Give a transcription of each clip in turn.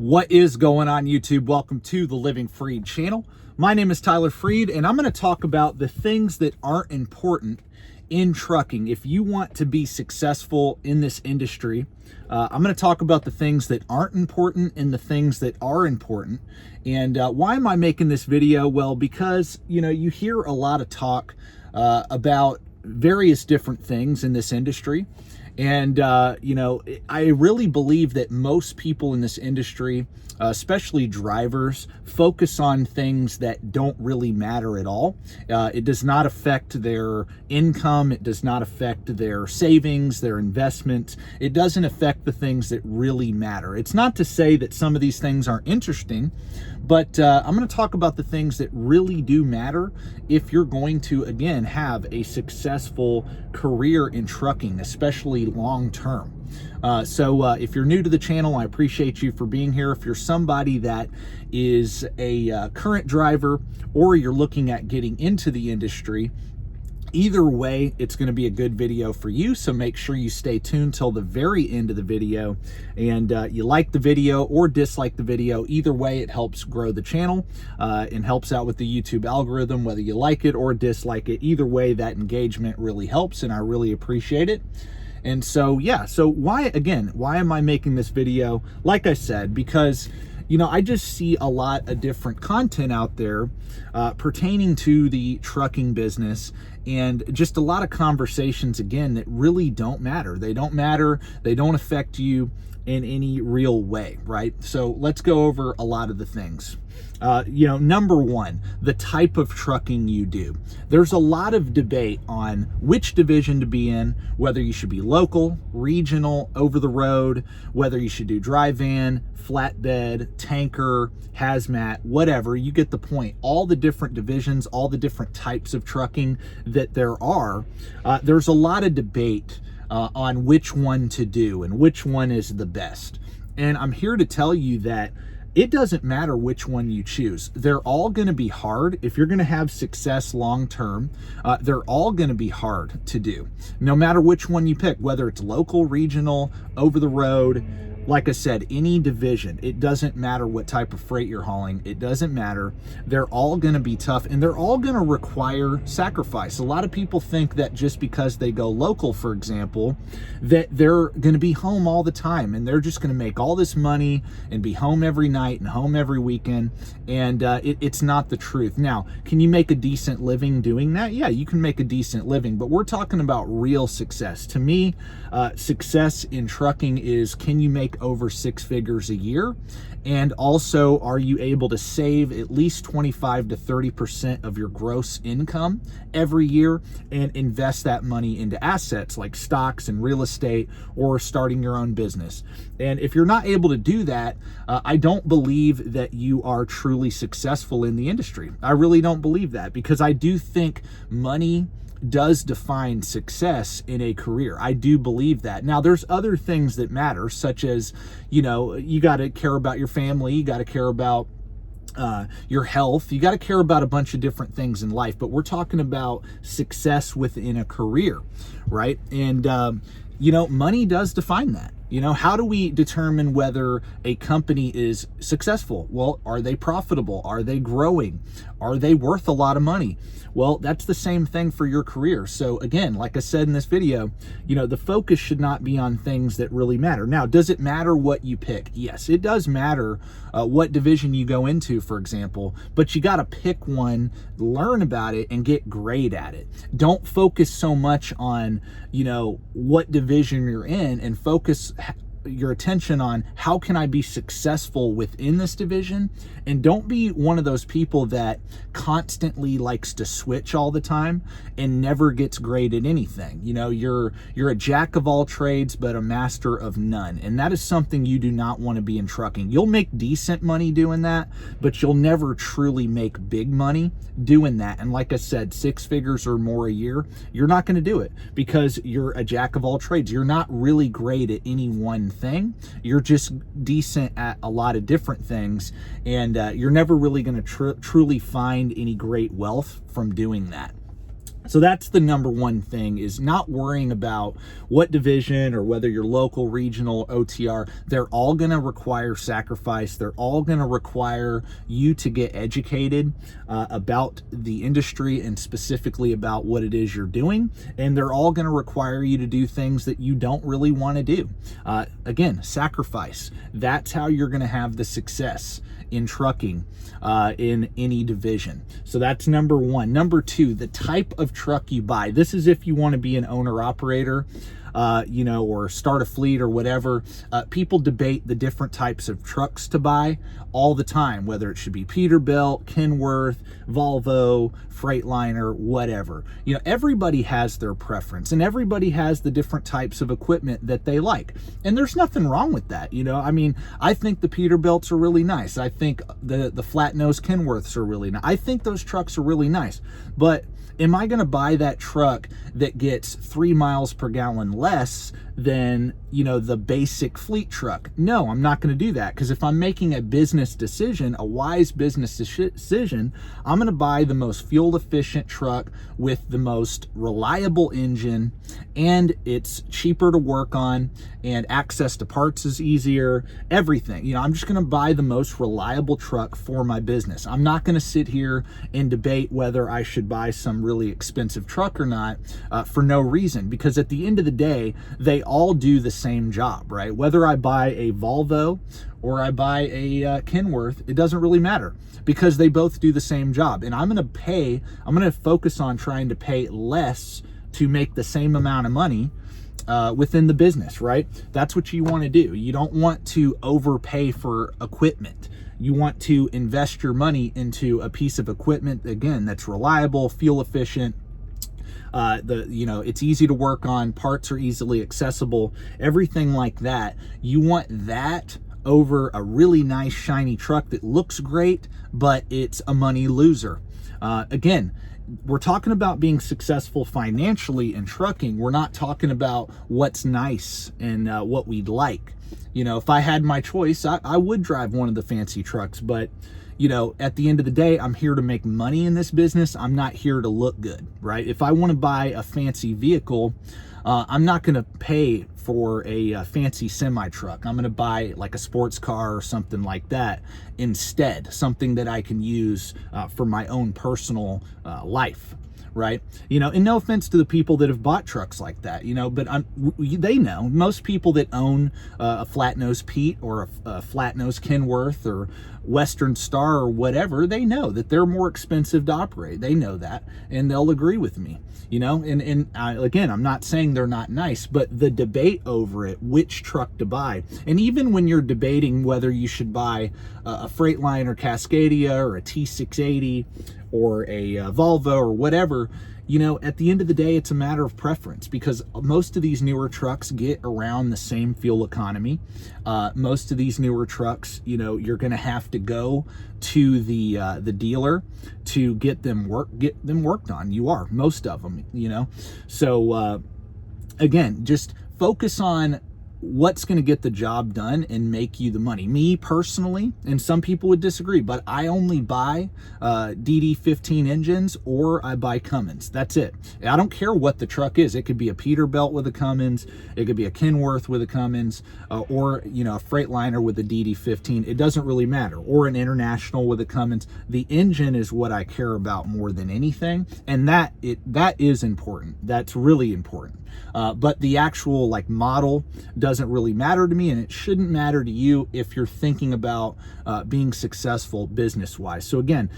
What is going on, YouTube? Welcome to the Living Freed channel. My name is Tyler Freed, and I'm going to talk about the things that aren't important in trucking. If you want to be successful in this industry, I'm going to talk about the things that aren't important and the things that are important. And why am I making this video? Well, because, you hear a lot of talk about various different things in this industry. And, I really believe that most people in this industry, especially drivers, focus on things that don't really matter at all. It does not affect their income. It does not affect their savings, their investments. It doesn't affect the things that really matter. It's not to say that some of these things aren't interesting, but I'm going to talk about the things that really do matter if you're going to, again, have a successful career in trucking, especially long term. So if you're new to the channel, I appreciate you for being here. If you're somebody that is a current driver or you're looking at getting into the industry, either way, it's going to be a good video for you, so make sure you stay tuned till the very end of the video. And you like the video or dislike the video, either way, it helps grow the channel and helps out with the YouTube algorithm, whether you like it or dislike it. Either way, that engagement really helps, and I really appreciate it. And so, yeah, so why am I making this video? Like I said, because I just see a lot of different content out there pertaining to the trucking business, and just a lot of conversations, again, that really don't matter. They don't matter. They don't affect you in any real way, right? So let's go over a lot of the things. Number one, the type of trucking you do. There's a lot of debate on which division to be in, whether you should be local, regional, over the road, whether you should do dry van, flatbed, tanker, hazmat, whatever. You get the point. All the different divisions, all the different types of trucking that there are, there's a lot of debate on which one to do and which one is the best. And I'm here to tell you that it doesn't matter which one you choose. They're all going to be hard. If you're going to have success long term, they're all going to be hard to do, no matter which one you pick, whether it's local, regional, over the road. Like I said, any division, it doesn't matter what type of freight you're hauling. It doesn't matter. They're all going to be tough, and they're all going to require sacrifice. A lot of people think that just because they go local, for example, that they're going to be home all the time and they're just going to make all this money and be home every night and home every weekend. And it's not the truth. Now, can you make a decent living doing that? Yeah, you can make a decent living, but we're talking about real success. To me, success in trucking is, can you make over 6 figures a year? And also, are you able to save at least 25 to 30% of your gross income every year and invest that money into assets like stocks and real estate or starting your own business? And if you're not able to do that, I don't believe that you are truly successful in the industry. I really don't believe that, because I do think money does define success in a career. I do believe that. Now, there's other things that matter, such as, you got to care about your family, you got to care about your health, you got to care about a bunch of different things in life, but we're talking about success within a career, right? And, money does define that. How do we determine whether a company is successful? Well, are they profitable? Are they growing? Are they worth a lot of money? Well, that's the same thing for your career. So again, like I said in this video, the focus should not be on things that really matter. Now, does it matter what you pick? Yes, it does matter what division you go into, for example, but you got to pick one, learn about it, and get great at it. Don't focus so much on, what division you're in, and focus your attention on how can I be successful within this division. And don't be one of those people that constantly likes to switch all the time and never gets great at anything. You're a jack of all trades but a master of none, and that is something you do not want to be in trucking. You'll make decent money doing that, but you'll never truly make big money doing that. And like I said, 6 figures or more a year, you're not going to do it because you're a jack of all trades. You're not really great at any one thing. You're just decent at a lot of different things, and you're never really going to truly find any great wealth from doing that. So that's the number one thing, is not worrying about what division or whether you're local, regional, OTR. They're all going to require sacrifice. They're all going to require you to get educated about the industry and specifically about what it is you're doing. And they're all going to require you to do things that you don't really want to do. Again, sacrifice. That's how you're going to have the success in trucking in any division. So that's number one. Number two, the type of truck you buy. This is if you want to be an owner operator, or start a fleet or whatever. People debate the different types of trucks to buy all the time, whether it should be Peterbilt, Kenworth, Volvo, Freightliner, whatever. Everybody has their preference, and everybody has the different types of equipment that they like. And there's nothing wrong with that. I think the Peterbilts are really nice. I think the flat nose Kenworths are really nice. I think those trucks are really nice. But am I going to buy that truck that gets 3 miles per gallon less than, the basic fleet truck? No, I'm not going to do that, because if I'm making a business decision, a wise business decision, I'm going to buy the most fuel efficient truck with the most reliable engine, and it's cheaper to work on, and access to parts is easier, everything. I'm just going to buy the most reliable truck for my business. I'm not going to sit here and debate whether I should buy some really expensive truck or not for no reason, because at the end of the day, they all do the same job, right? Whether I buy a Volvo or I buy a Kenworth, it doesn't really matter, because they both do the same job. And I'm going to focus on trying to pay less to make the same amount of money within the business, right? That's what you want to do. You don't want to overpay for equipment. You want to invest your money into a piece of equipment, again, that's reliable, fuel efficient. It's easy to work on, parts are easily accessible, everything like that. You want that over a really nice shiny truck that looks great, but it's a money loser. Again, we're talking about being successful financially in trucking. We're not talking about what's nice and what we'd like. If I had my choice, I would drive one of the fancy trucks, but at the end of the day, I'm here to make money in this business. I'm not here to look good, right? If I want to buy a fancy vehicle, I'm not going to pay for a fancy semi truck. I'm going to buy like a sports car or something like that instead, something that I can use for my own personal life. Right? And no offense to the people that have bought trucks like that, but they know, most people that own a flat nose Pete or a flat nose Kenworth or Western Star or whatever, they know that they're more expensive to operate. They know that, and they'll agree with me, again, I'm not saying they're not nice, but the debate over it, which truck to buy, and even when you're debating whether you should buy a Freightliner Cascadia or a T680 or a Volvo or whatever, at the end of the day, it's a matter of preference, because most of these newer trucks get around the same fuel economy. Most of these newer trucks, you're going to have to go to the dealer to get them worked on. Most of them, So again, just focus on what's going to get the job done and make you the money. Me personally, and some people would disagree, but I only buy DD15 engines, or I buy Cummins. That's it. I don't care what the truck is. It could be a Peterbilt with a Cummins, it could be a Kenworth with a Cummins, or a Freightliner with a DD15. It doesn't really matter. Or an International with a Cummins. The engine is what I care about more than anything, and that is important. That's really important. But the actual model doesn't really matter to me, and it shouldn't matter to you if you're thinking about being successful business-wise. So again,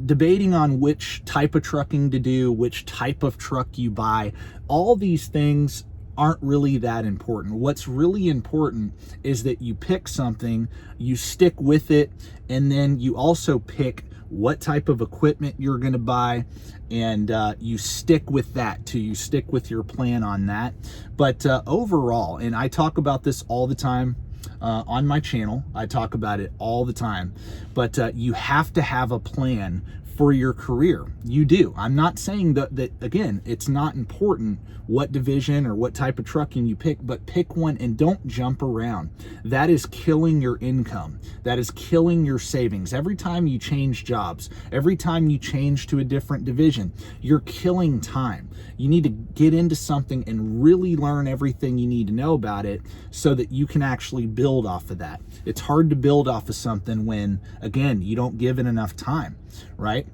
debating on which type of trucking to do, which type of truck you buy, all these things aren't really that important. What's really important is that you pick something, you stick with it, and then you also pick what type of equipment you're going to buy, and you stick with that too. You stick with your plan on that. But overall, and I talk about this all the time on my channel, I talk about it all the time, but you have to have a plan for your career. You do. I'm not saying that again, it's not important what division or what type of trucking you pick, but pick one and don't jump around. That is killing your income. That is killing your savings. Every time you change jobs, every time you change to a different division, you're killing time. You need to get into something and really learn everything you need to know about it so that you can actually build off of that. It's hard to build off of something when, again, you don't give it enough time, right?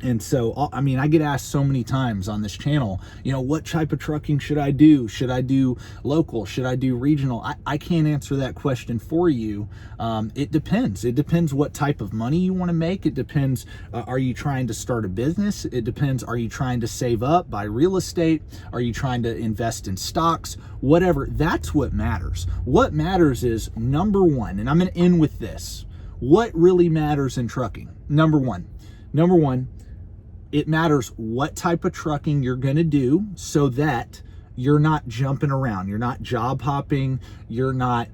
And so, I mean, I get asked so many times on this channel, you know, what type of trucking should I do? Should I do local? Should I do regional? I can't answer that question for you. It depends. It depends what type of money you want to make. It depends, are you trying to start a business? It depends, are you trying to save up, buy real estate? Are you trying to invest in stocks? Whatever, that's what matters. What matters is, number one, and I'm going to end with this. What really matters in trucking? Number one, it matters what type of trucking you're going to do so that you're not jumping around. You're not job hopping. You're not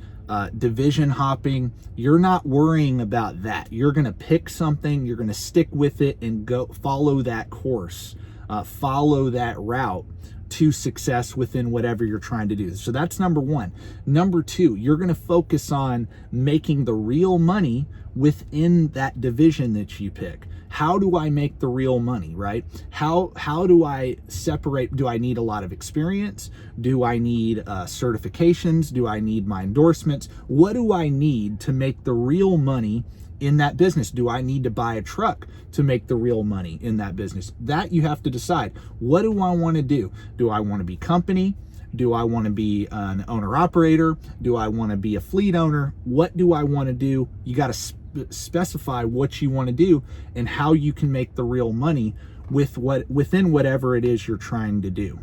division hopping. You're not worrying about that. You're going to pick something. You're going to stick with it and go follow that course, follow that route to success within whatever you're trying to do. So that's number one. Number two, you're going to focus on making the real money within that division that you pick. How do I make the real money, right? How do I separate? Do I need a lot of experience? Do I need certifications? Do I need my endorsements? What do I need to make the real money in that business? Do I need to buy a truck to make the real money in that business? That you have to decide. What do I want to do? Do I want to be company? Do I want to be an owner operator? Do I want to be a fleet owner? What do I want to do? You got to specify what you want to do and how you can make the real money within whatever it is you're trying to do.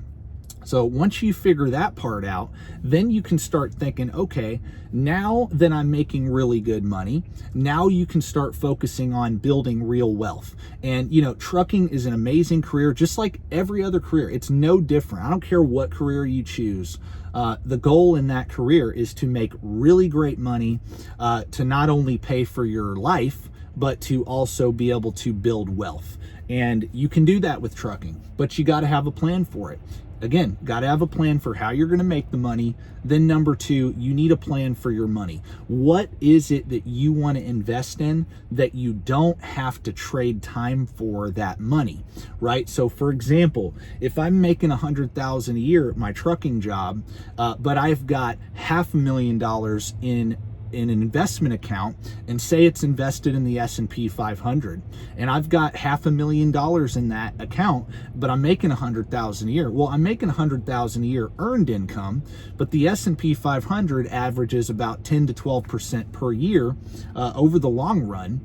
So once you figure that part out, then you can start thinking, okay, now that I'm making really good money, now you can start focusing on building real wealth. And, you know, trucking is an amazing career, just like every other career. It's no different. I don't care what career you choose. The goal in that career is to make really great money, to not only pay for your life, but to also be able to build wealth. And you can do that with trucking, but you got to have a plan for it. Again, got to have a plan for how you're going to make the money. Then number two, you need a plan for your money. What is it that you want to invest in that you don't have to trade time for that money, right? So for example, if I'm making $100,000 a year at my trucking job, but I've got $500,000 in an investment account, and say it's invested in the S&P 500, and I've got $500,000 in that account, but I'm making $100,000 a year. Well, I'm making $100,000 a year earned income, but the S&P 500 averages about 10 to 12% per year over the long run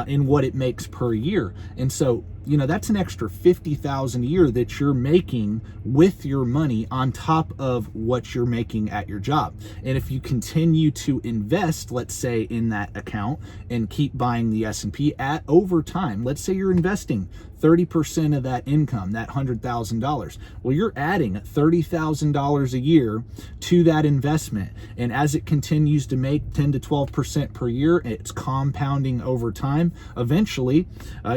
in what it makes per year. And so, you know, that's an extra $50,000 a year that you're making with your money on top of what you're making at your job. And if you continue to invest, let's say, in that account and keep buying the S&P at over time, let's say you're investing 30% of that income, that $100,000. Well, you're adding $30,000 a year to that investment. And as it continues to make 10 to 12% per year, it's compounding over time. Eventually,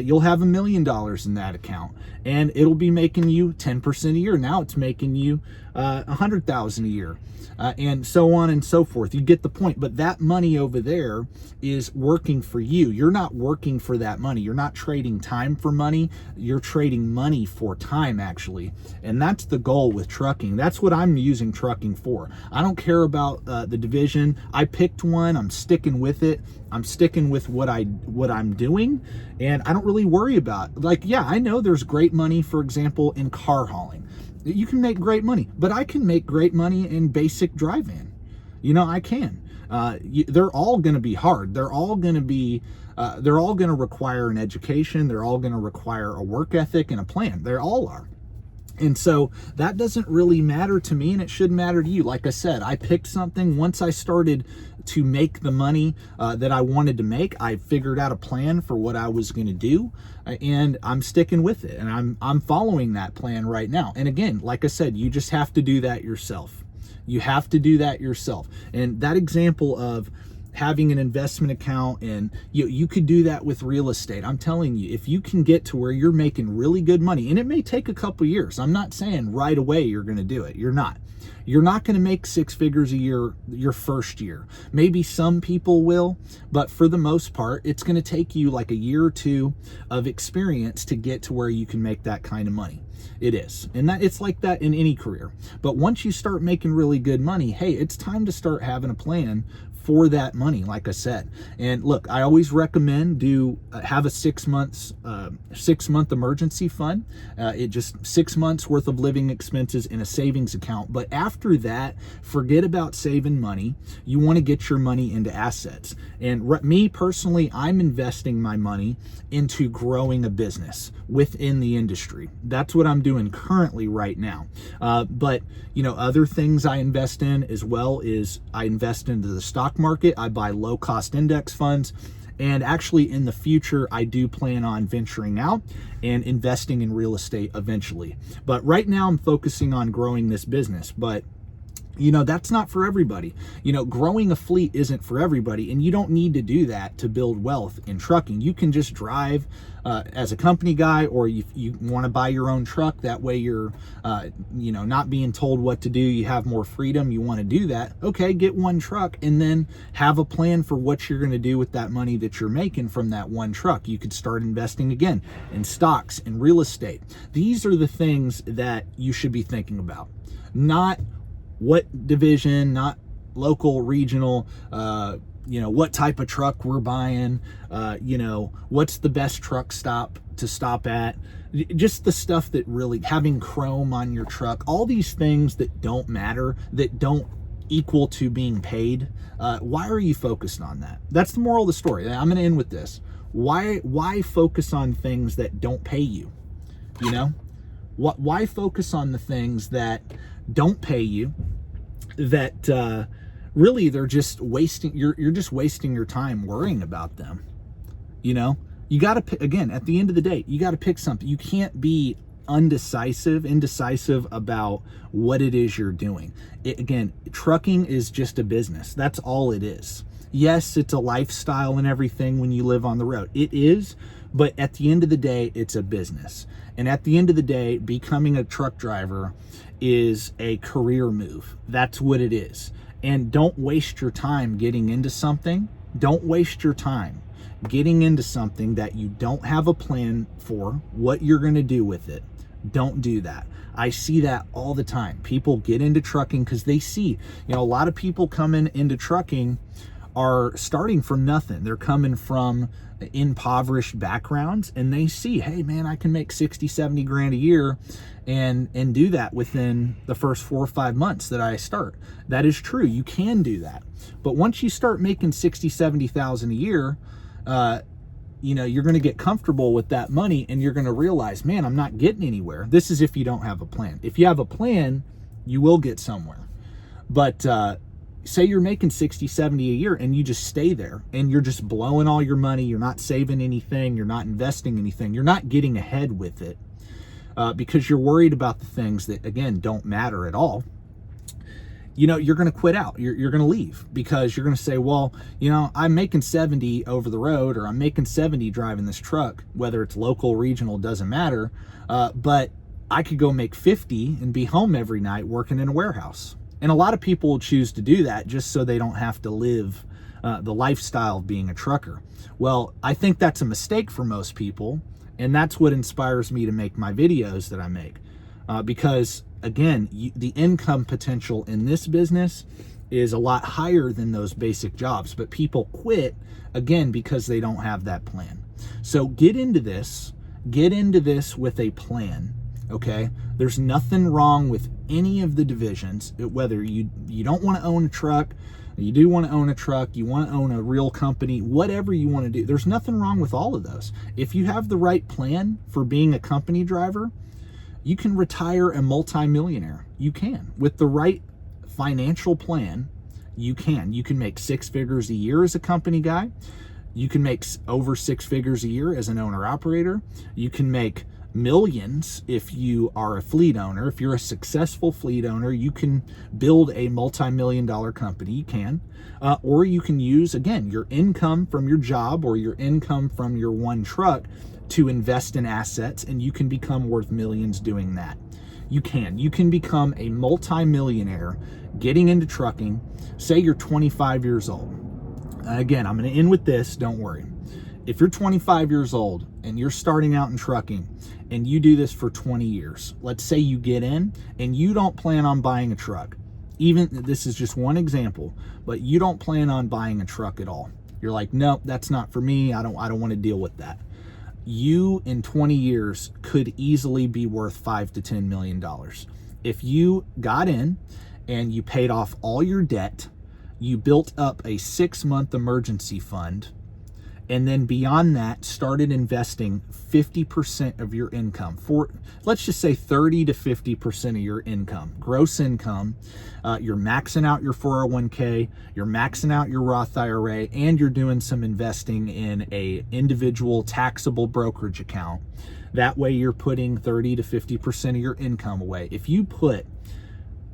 you'll have $1 million in that account, and it'll be making you 10% a year. Now it's making you $100,000 a year, and so on and so forth. You get the point. But that money over there is working for you. You're not working for that money. You're not trading time for money. You're trading money for time, actually. And that's the goal with trucking. That's what I'm using trucking for. I don't care about the division. I picked one. I'm sticking with it. I'm sticking with what I'm doing, and I don't really worry about, like, yeah, I know there's great money, for example, in car hauling. You can make great money, but I can make great money in basic drive-in. You know, I can. They're all going to be hard. They're all going to require an education. They're all going to require a work ethic and a plan. They all are. And so that doesn't really matter to me, and it shouldn't matter to you. Like I said, I picked something. Once I started to make the money that I wanted to make, I figured out a plan for what I was going to do, and I'm sticking with it, and I'm following that plan right now. And again, like I said, you just have to do that yourself. You have to do that yourself. And that example of having an investment account, and you could do that with real estate. I'm telling you, if you can get to where you're making really good money, and it may take a couple years. I'm not saying right away you're going to do it. You're not. You're not going to make 6 figures a year your first year. Maybe some people will, but for the most part, it's going to take you like a year or two of experience to get to where you can make that kind of money. It is. And that it's like that in any career. But once you start making really good money, hey, it's time to start having a plan for that money, like I said. And look, I always recommend have a 6 month emergency fund. It just 6 months worth of living expenses in a savings account. But after that, forget about saving money. You want to get your money into assets. And me personally, I'm investing my money into growing a business within the industry. That's what I'm doing currently right now. But other things I invest in as well is I invest into the stock market. I buy low cost index funds. And actually in the future, I do plan on venturing out and investing in real estate eventually. But right now I'm focusing on growing this business. But that's not for everybody. Growing a fleet isn't for everybody, and you don't need to do that to build wealth in trucking. You can just drive as a company guy, or you want to buy your own truck. That way you're, not being told what to do. You have more freedom. You want to do that. Okay, get one truck and then have a plan for what you're going to do with that money that you're making from that one truck. You could start investing again in stocks and real estate. These are the things that you should be thinking about, not what division, not local, regional, what type of truck we're buying, what's the best truck stop to stop at, just the stuff that really, having chrome on your truck, all these things that don't matter, that don't equal to being paid. Why are you focused on that? That's the moral of the story. I'm going to end with this. Why focus on things that don't pay you? Why focus on the things that don't pay you, that really they're just wasting, you're just wasting your time worrying about them. You got to pick, again, at the end of the day, you got to pick something. You can't be indecisive about what it is you're doing. Again, trucking is just a business. That's all it is. Yes, it's a lifestyle and everything when you live on the road. It is, but at the end of the day, it's a business. And at the end of the day, becoming a truck driver is a career move. That's what it is. And don't waste your time getting into something. Don't waste your time getting into something that you don't have a plan for, what you're going to do with it. Don't do that. I see that all the time. People get into trucking because they see, a lot of people coming into trucking are starting from nothing. They're coming from impoverished backgrounds, and they see, hey man, I can make 60, 70 grand a year and do that within the first 4 or 5 months that I start. That is true. You can do that. But once you start making 60, 70,000 a year, you're going to get comfortable with that money, and you're going to realize, man, I'm not getting anywhere. This is if you don't have a plan. If you have a plan, you will get somewhere. But say you're making 60, 70 a year and you just stay there and you're just blowing all your money. You're not saving anything. You're not investing anything. You're not getting ahead with it because you're worried about the things that, again, don't matter at all. You're going to quit out. You're going to leave because you're going to say, well, I'm making 70 over the road, or I'm making 70 driving this truck, whether it's local, regional, doesn't matter. But I could go make 50 and be home every night working in a warehouse. And a lot of people will choose to do that just so they don't have to live the lifestyle of being a trucker. Well, I think that's a mistake for most people. And that's what inspires me to make my videos that I make. Because again, the income potential in this business is a lot higher than those basic jobs, but people quit again because they don't have that plan. So get into this with a plan. Okay, there's nothing wrong with any of the divisions, whether you don't want to own a truck, you do want to own a truck, you want to own a real company, whatever you want to do. There's nothing wrong with all of those. If you have the right plan for being a company driver, you can retire a multimillionaire. You can. With the right financial plan, you can. You can make 6 figures a year as a company guy. You can make over 6 figures a year as an owner-operator. You can make millions if you are a fleet owner. If you're a successful fleet owner, you can build a multi-million-dollar company. You can. Or you can use, again, your income from your job or your income from your one truck to invest in assets, and you can become worth millions doing that. You can become a multi-millionaire getting into trucking. Say you're 25 years old. Again, I'm going to end with this, don't worry. If you're 25 years old and you're starting out in trucking and you do this for 20 years, let's say you get in and you don't plan on buying a truck. Even this is just one example, but you don't plan on buying a truck at all. You're like, no, that's not for me. I don't want to deal with that. You in 20 years could easily be worth $5 to $10 million. If you got in and you paid off all your debt, you built up a 6-month emergency fund, and then beyond that started investing 50% of your income, for let's just say 30 to 50% of your income, gross income. You're maxing out your 401k, you're maxing out your Roth IRA, and you're doing some investing in a individual taxable brokerage account. That way you're putting 30 to 50% of your income away. If you put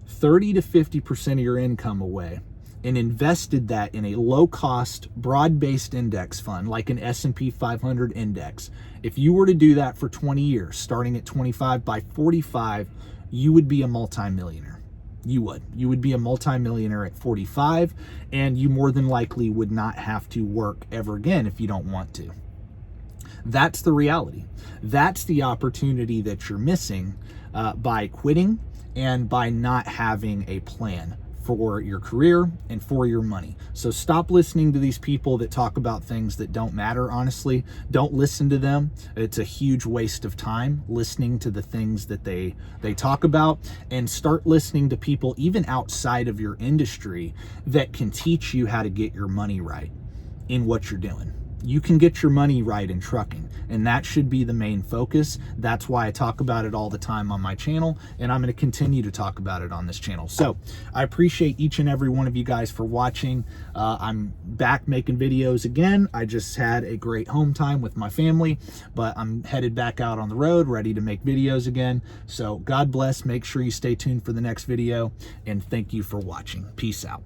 30 to 50% of your income away and invested that in a low-cost, broad-based index fund like an S&P 500 index, if you were to do that for 20 years, starting at 25, by 45, you would be a multimillionaire. You would be a multimillionaire at 45, and you more than likely would not have to work ever again if you don't want to. That's the reality. That's the opportunity that you're missing by quitting and by not having a plan for your career and for your money. So stop listening to these people that talk about things that don't matter. Honestly, don't listen to them. It's a huge waste of time listening to the things that they talk about, and start listening to people even outside of your industry that can teach you how to get your money right in what you're doing. You can get your money right in trucking, and that should be the main focus. That's why I talk about it all the time on my channel, and I'm going to continue to talk about it on this channel. So I appreciate each and every one of you guys for watching. I'm back making videos again. I just had a great home time with my family, but I'm headed back out on the road, ready to make videos again. So God bless. Make sure you stay tuned for the next video, and thank you for watching. Peace out.